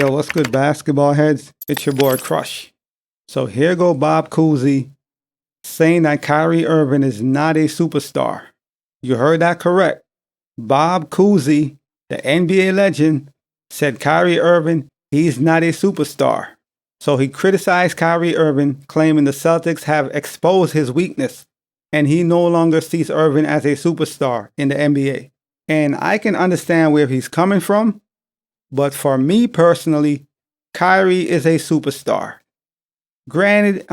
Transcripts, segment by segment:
Yo, what's good, basketball heads? It's your boy Crush. So here go Bob Cousy saying that Kyrie Irving is not a superstar. You heard that correct. Bob Cousy, the NBA legend, said Kyrie Irving, he's not a superstar. So he criticized Kyrie Irving, claiming the Celtics have exposed his weakness, and he no longer sees Irving as a superstar in the NBA. And I can understand where he's coming from, but for me personally, Kyrie is a superstar. Granted,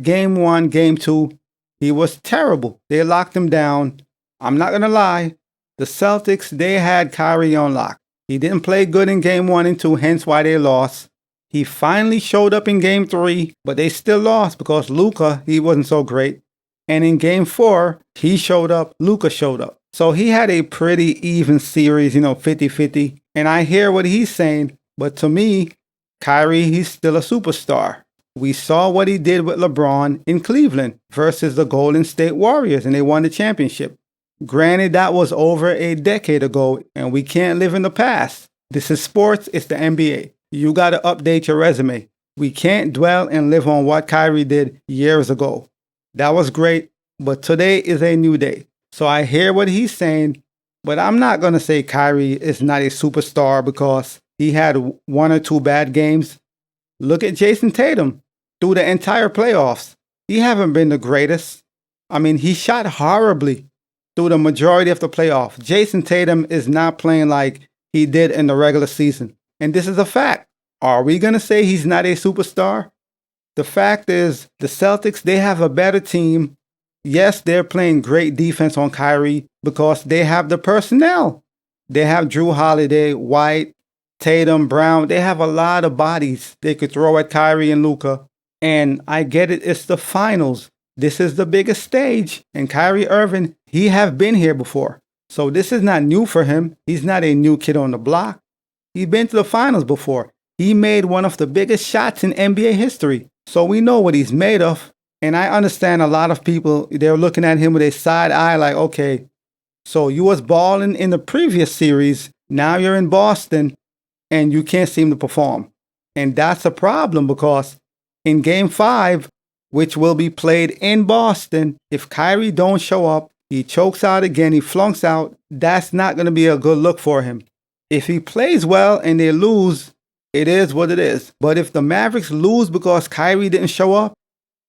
game 1, game 2, he was terrible. They locked him down. I'm not going to lie. The Celtics, they had Kyrie on lock. He didn't play good in game 1 and 2, hence why they lost. He finally showed up in game 3, but they still lost because Luka, he wasn't so great. And in game 4, he showed up, Luka showed up. So he had a pretty even series, 50-50. And I hear what he's saying, but to me, Kyrie, he's still a superstar. We saw what he did with LeBron in Cleveland versus the Golden State Warriors, and they won the championship. Granted, that was over a decade ago, and we can't live in the past. This is sports, it's the NBA. You got to update your resume. We can't dwell and live on what Kyrie did years ago. That was great, but today is a new day. So I hear what he's saying, but I'm not going to say Kyrie is not a superstar because he had 1 or 2 bad games. Look at Jason Tatum through the entire playoffs. He haven't been the greatest. He shot horribly through the majority of the playoffs. Jason Tatum is not playing like he did in the regular season. And this is a fact. Are we going to say he's not a superstar? The fact is, the Celtics, they have a better team. Yes, they're playing great defense on Kyrie because they have the personnel. They have Drew Holiday, White, Tatum, Brown. They have a lot of bodies they could throw at Kyrie and Luka. And I get it, it's the finals. This is the biggest stage. And Kyrie Irving, he have been here before. So this is not new for him. He's not a new kid on the block. He's been to the finals before. He made one of the biggest shots in NBA history. So we know what he's made of. And I understand a lot of people, they're looking at him with a side eye like, okay, so you was balling in the previous series. Now you're in Boston and you can't seem to perform. And that's a problem because in game 5, which will be played in Boston, if Kyrie don't show up, he chokes out again, he flunks out, that's not going to be a good look for him. If he plays well and they lose, it is what it is. But if the Mavericks lose because Kyrie didn't show up,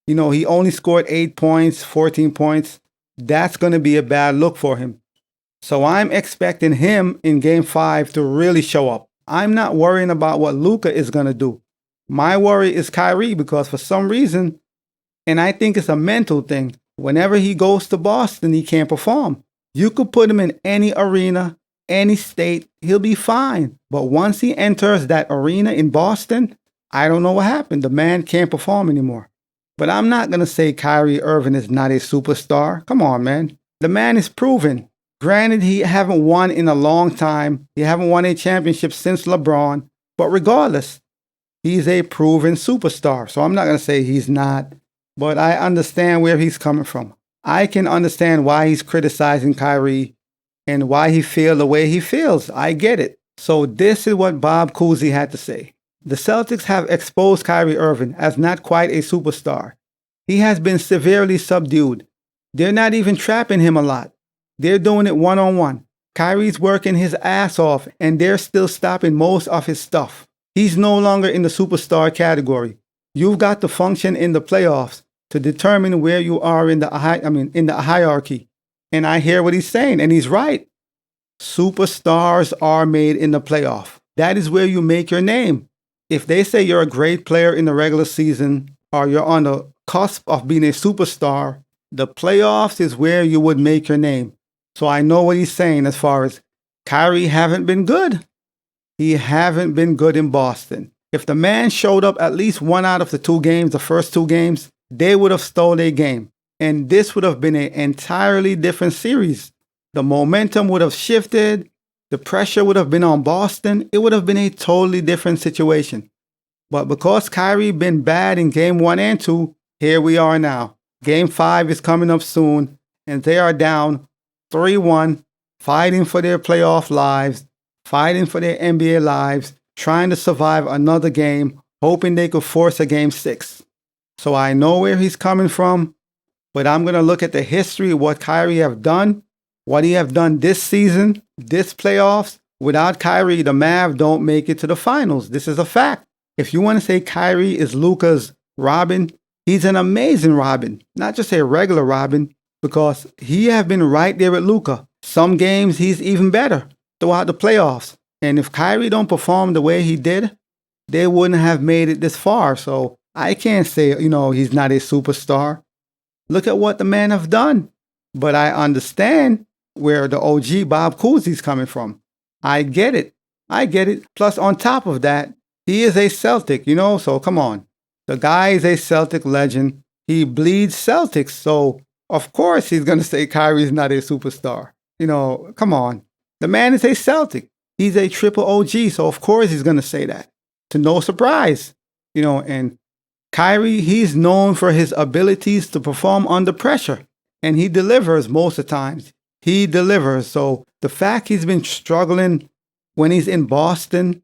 he only scored 8 points, 14 points, that's going to be a bad look for him. So I'm expecting him in game 5 to really show up. I'm not worrying about what Luka is going to do. My worry is Kyrie because for some reason, and I think it's a mental thing, whenever he goes to Boston, he can't perform. You could put him in any arena, any state, he'll be fine. But once he enters that arena in Boston, I don't know what happened. The man can't perform anymore. But I'm not going to say Kyrie Irving is not a superstar. Come on, man. The man is proven. Granted, he haven't won in a long time. He haven't won a championship since LeBron. But regardless, he's a proven superstar. So I'm not going to say he's not. But I understand where he's coming from. I can understand why he's criticizing Kyrie and why he feels the way he feels. I get it. So this is what Bob Cousy had to say. The Celtics have exposed Kyrie Irving as not quite a superstar. He has been severely subdued. They're not even trapping him a lot. They're doing it one-on-one. Kyrie's working his ass off, and they're still stopping most of his stuff. He's no longer in the superstar category. You've got to function in the playoffs to determine where you are in the hierarchy. And I hear what he's saying, and he's right. Superstars are made in the playoff. That is where you make your name. If they say you're a great player in the regular season or you're on the cusp of being a superstar, the playoffs is where you would make your name. So I know what he's saying as far as Kyrie haven't been good. He haven't been good in Boston. If the man showed up at least 1 out of the 2 games, the first 2 games, they would have stole their game. And this would have been an entirely different series. The momentum would have shifted. The pressure would have been on Boston. It would have been a totally different situation. But because Kyrie been bad in game 1 and 2, here we are now. Game 5 is coming up soon, and they are down 3-1, fighting for their playoff lives, fighting for their NBA lives, trying to survive another game, hoping they could force a game 6. So I know where he's coming from, but I'm going to look at the history of what Kyrie have done, what he have done this season, this playoffs. Without Kyrie, the Mavs don't make it to the finals. This is a fact. If you want to say Kyrie is Luka's Robin, he's an amazing Robin, not just a regular Robin, because he have been right there with Luka. Some games he's even better throughout the playoffs. And if Kyrie don't perform the way he did, they wouldn't have made it this far. So I can't say, he's not a superstar. Look at what the man have done. But I understand where the OG Bob Cousy's coming from. I get it. Plus, on top of that, he is a Celtic, so come on. The guy is a Celtic legend. He bleeds Celtics. So, of course, he's going to say Kyrie's not a superstar. Come on. The man is a Celtic. He's a triple OG. So, of course, he's going to say that. To no surprise. And Kyrie, he's known for his abilities to perform under pressure. And he delivers most of the times. He delivers. So the fact he's been struggling when he's in Boston,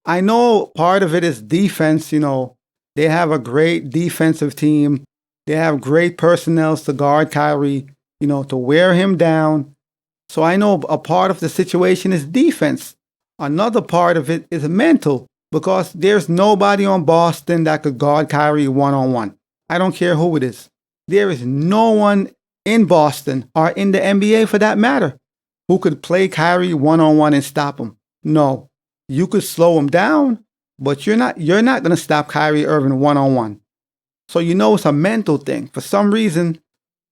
I know part of it is defense. They have a great defensive team. They have great personnel to guard Kyrie, to wear him down. So I know a part of the situation is defense. Another part of it is mental, because there's nobody on Boston that could guard Kyrie one-on-one. I don't care who it is. There is no one in Boston or in the NBA for that matter who could play Kyrie one-on-one and stop him. No, you could slow him down, but you're not going to stop Kyrie Irving one-on-one. So it's a mental thing. For some reason,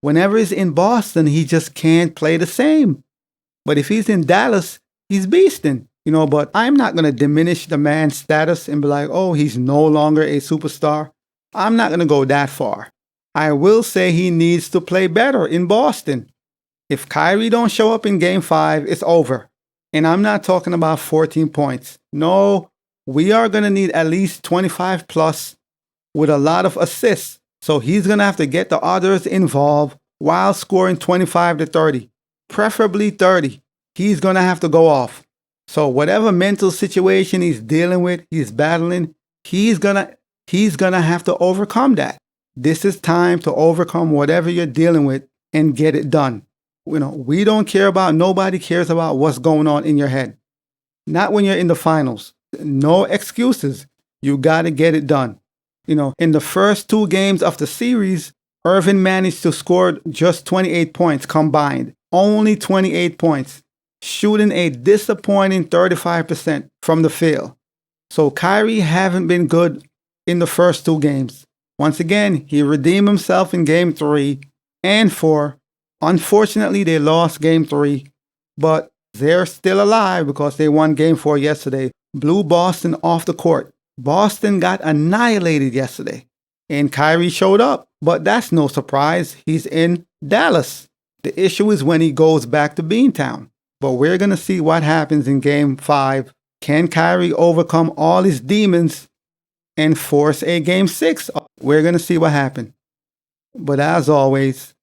whenever he's in Boston, he just can't play the same. But if he's in Dallas, he's beasting. But I'm not going to diminish the man's status and be like, oh, he's no longer a superstar. I'm not going to go that far. I will say he needs to play better in Boston. If Kyrie don't show up in Game 5, it's over. And I'm not talking about 14 points. No, we are going to need at least 25 plus with a lot of assists. So he's going to have to get the others involved while scoring 25 to 30, preferably 30. He's going to have to go off. So whatever mental situation he's dealing with, he's battling, he's gonna have to overcome that. This is time to overcome whatever you're dealing with and get it done. We don't care about, nobody cares about what's going on in your head. Not when you're in the finals. No excuses. You got to get it done. In the first 2 games of the series, Irving managed to score just 28 points combined. Only 28 points. Shooting a disappointing 35% from the field. So Kyrie haven't been good in the first 2 games. Once again, he redeemed himself in Game 3 and 4. Unfortunately, they lost Game 3, but they're still alive because they won Game 4 yesterday. Blew Boston off the court. Boston got annihilated yesterday, and Kyrie showed up. But that's no surprise. He's in Dallas. The issue is when he goes back to Beantown. But we're going to see what happens in Game 5. Can Kyrie overcome all his demons and force a Game 6? We're going to see what happens. But as always,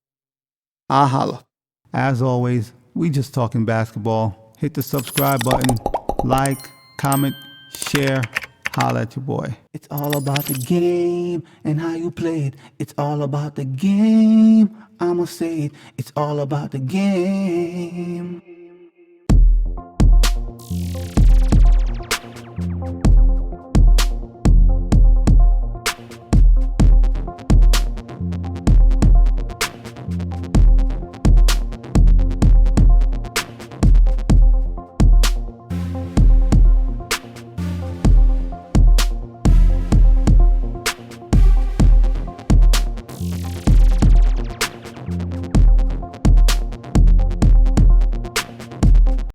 I holla. As always, we just talking basketball. Hit the subscribe button, like, comment, share. Holla at your boy. It's all about the game and how you play it. It's all about the game. I'ma say it. It's all about the game.